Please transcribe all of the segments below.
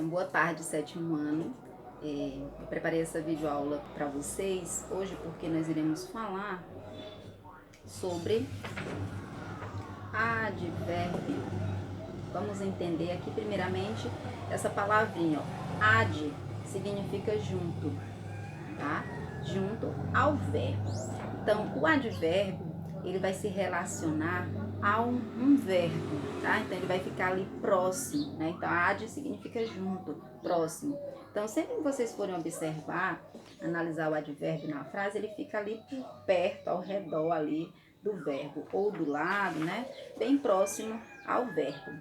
boa tarde, sétimo ano. Eu preparei essa videoaula para vocês hoje porque nós iremos falar sobre advérbio. Vamos entender aqui primeiramente essa palavrinha, ó. Ad significa junto, tá? Junto ao verbo. Então, o advérbio, ele vai se relacionar a um verbo, tá? Então, ele vai ficar ali próximo, né? Então, ad significa junto, próximo. Então, sempre que vocês forem observar, analisar o advérbio na frase, ele fica ali por perto, ao redor ali do verbo, ou do lado, né? Bem próximo ao verbo.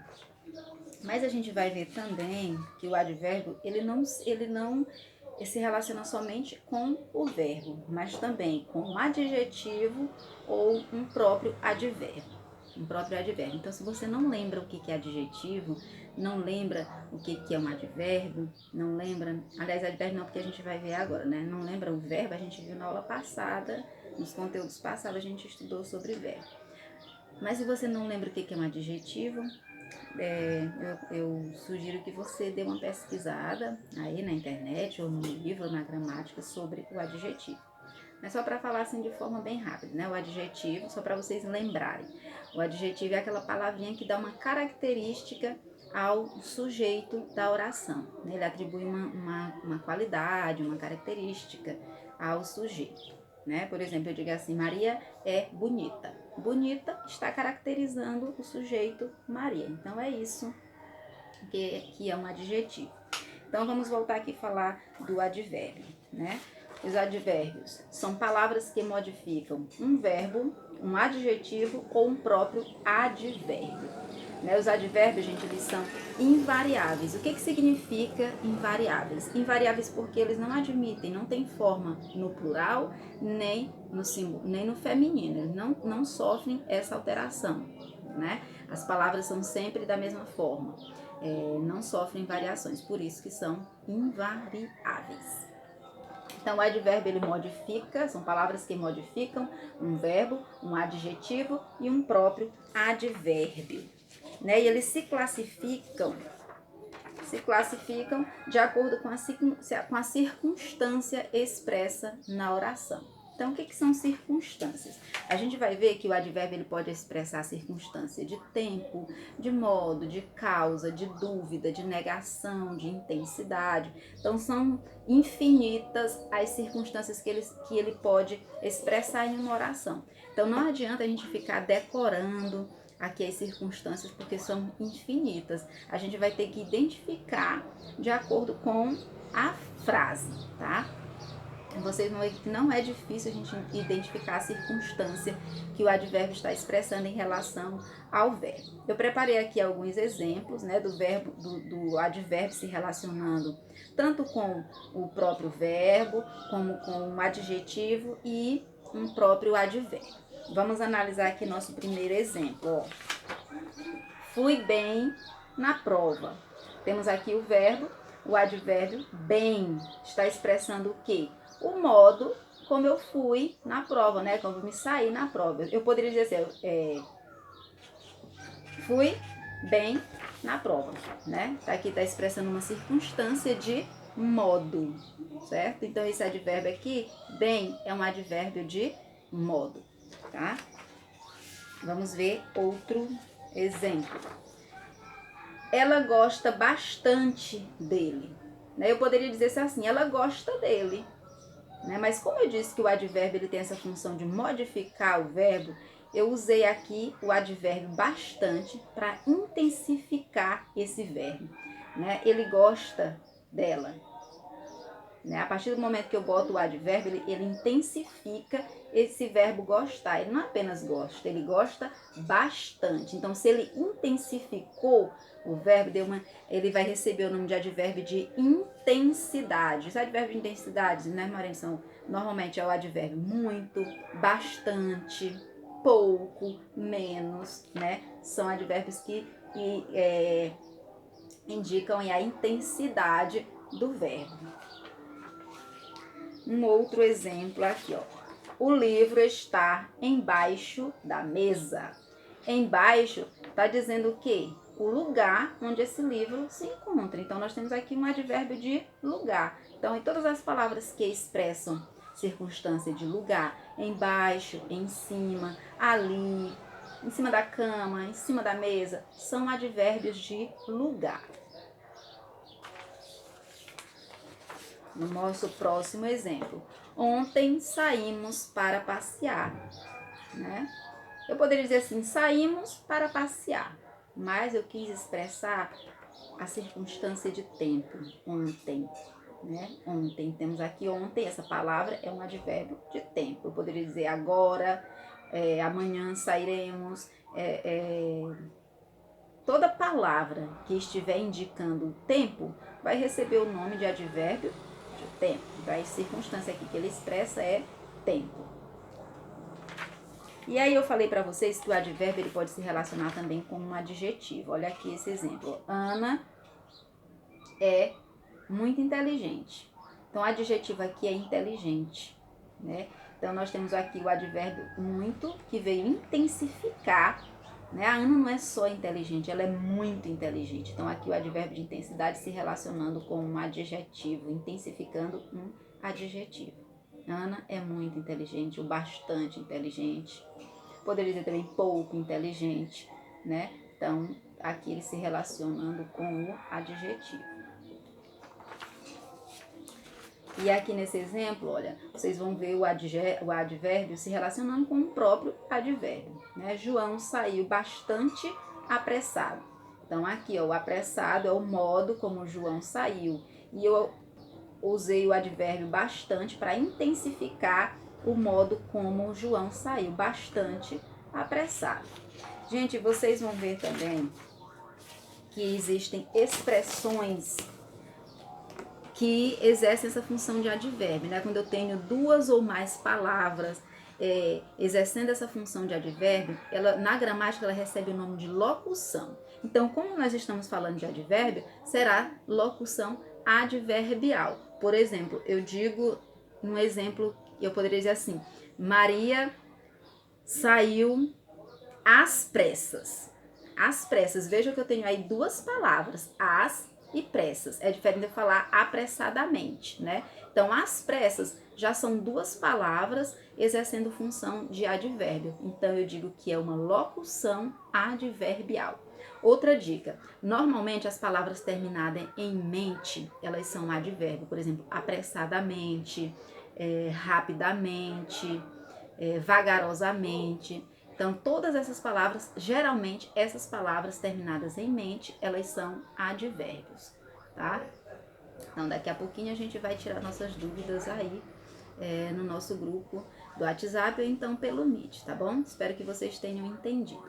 Mas a gente vai ver também que o advérbio, ele não se relaciona somente com o verbo, mas também com um adjetivo ou um próprio advérbio. Então, se você não lembra o que é adjetivo, não lembra o que é um advérbio, não lembra... Aliás, advérbio não, porque a gente vai ver agora, né? Não lembra o verbo, a gente viu na aula passada, nos conteúdos passados, a gente estudou sobre verbo. Mas se você não lembra o que é um adjetivo, eu sugiro que você dê uma pesquisada aí na internet ou no livro, na gramática, sobre o adjetivo. Mas só para falar assim de forma bem rápida, né? O adjetivo, só para vocês lembrarem. O adjetivo é aquela palavrinha que dá uma característica ao sujeito da oração, né? Ele atribui uma qualidade, uma característica ao sujeito, né? Por exemplo, eu digo assim, Maria é bonita. Bonita está caracterizando o sujeito Maria. Então, é isso que é um adjetivo. Então, vamos voltar aqui e falar do advérbio, né? Os advérbios são palavras que modificam um verbo, um adjetivo ou um próprio advérbio. Né? Os advérbios, gente, eles são invariáveis. O que significa invariáveis? Invariáveis porque eles não admitem, não tem forma no plural, nem no feminino. Eles não sofrem essa alteração, né? As palavras são sempre da mesma forma. Não sofrem variações, por isso que são invariáveis. Então, o advérbio ele modifica, são palavras que modificam um verbo, um adjetivo e um próprio advérbio, né? E eles se classificam de acordo com a circunstância expressa na oração. Então, o que são circunstâncias? A gente vai ver que o advérbio ele pode expressar circunstância de tempo, de modo, de causa, de dúvida, de negação, de intensidade. Então, são infinitas as circunstâncias que ele pode expressar em uma oração. Então, não adianta a gente ficar decorando aqui as circunstâncias, porque são infinitas. A gente vai ter que identificar de acordo com a frase, tá? Vocês vão ver que não é difícil a gente identificar a circunstância que o advérbio está expressando em relação ao verbo. Eu preparei aqui alguns exemplos, né, do advérbio se relacionando tanto com o próprio verbo, como com um adjetivo e um próprio advérbio. Vamos analisar aqui nosso primeiro exemplo. Ó. Fui bem na prova. Temos aqui o verbo, o advérbio bem. Está expressando o quê? O modo como eu fui na prova, né? Como eu me saí na prova. Eu poderia dizer assim, fui bem na prova, né? Aqui está expressando uma circunstância de modo, certo? Então, esse advérbio aqui, bem, é um advérbio de modo, tá? Vamos ver outro exemplo. Ela gosta bastante dele, né? Eu poderia dizer assim, ela gosta dele. Né? Mas como eu disse que o advérbio ele tem essa função de modificar o verbo, eu usei aqui o advérbio bastante para intensificar esse verbo. Né? Ele gosta dela. Né? A partir do momento que eu boto o advérbio, ele intensifica esse verbo gostar. Ele não apenas gosta, ele gosta bastante. Então, se ele intensificou o verbo, ele vai receber o nome de advérbio de intensidade. Os advérbios de intensidade, né, Maureen, normalmente é o advérbio muito, bastante, pouco, menos, né? São advérbios que indicam a intensidade do verbo. Um outro exemplo aqui, ó. O livro está embaixo da mesa. Embaixo está dizendo o quê? o lugar onde esse livro se encontra. Então, nós temos aqui um advérbio de lugar. Então, em todas as palavras que expressam circunstância de lugar, embaixo, em cima, ali, em cima da cama, em cima da mesa, são advérbios de lugar. No nosso próximo exemplo, ontem saímos para passear, né? Eu poderia dizer assim, saímos para passear, mas eu quis expressar a circunstância de tempo, ontem, né? Ontem, temos aqui ontem, essa palavra é um advérbio de tempo. Eu poderia dizer agora, amanhã sairemos, toda palavra que estiver indicando o tempo vai receber o nome de advérbio de tempo. A circunstância aqui que ele expressa é tempo. E aí eu falei para vocês que o advérbio ele pode se relacionar também com um adjetivo. Olha aqui esse exemplo. Ana é muito inteligente. Então, o adjetivo aqui é inteligente, né? Então, nós temos aqui o advérbio muito, que veio intensificar, né? A Ana não é só inteligente, ela é muito inteligente. Então, aqui o advérbio de intensidade se relacionando com um adjetivo, intensificando um adjetivo. Ana é muito inteligente, o bastante inteligente. Poderia dizer também pouco inteligente, né? Então, aqui ele se relacionando com o adjetivo. E aqui nesse exemplo, olha, vocês vão ver o advérbio se relacionando com o próprio advérbio, né? João saiu bastante apressado. Então, aqui, ó, o apressado é o modo como João saiu. E eu usei o advérbio bastante para intensificar o modo como João saiu, bastante apressado. Gente, vocês vão ver também que existem expressões que exercem essa função de advérbio, né? Quando eu tenho duas ou mais palavras exercendo essa função de advérbio, ela, na gramática ela recebe o nome de locução. Então, como nós estamos falando de advérbio, será locução adverbial. Por exemplo, eu digo, um exemplo, eu poderia dizer assim, Maria saiu às pressas. Às pressas, veja que eu tenho aí duas palavras, às e pressas. É diferente de eu falar apressadamente, né? Então, às pressas já são duas palavras exercendo função de advérbio. Então, eu digo que é uma locução adverbial. Outra dica, normalmente as palavras terminadas em mente, elas são advérbio. Por exemplo, apressadamente, rapidamente, vagarosamente. Então, todas essas palavras, geralmente, essas palavras terminadas em mente, elas são advérbios, tá? Então, daqui a pouquinho a gente vai tirar nossas dúvidas aí no nosso grupo do WhatsApp ou então pelo Meet, tá bom? Espero que vocês tenham entendido.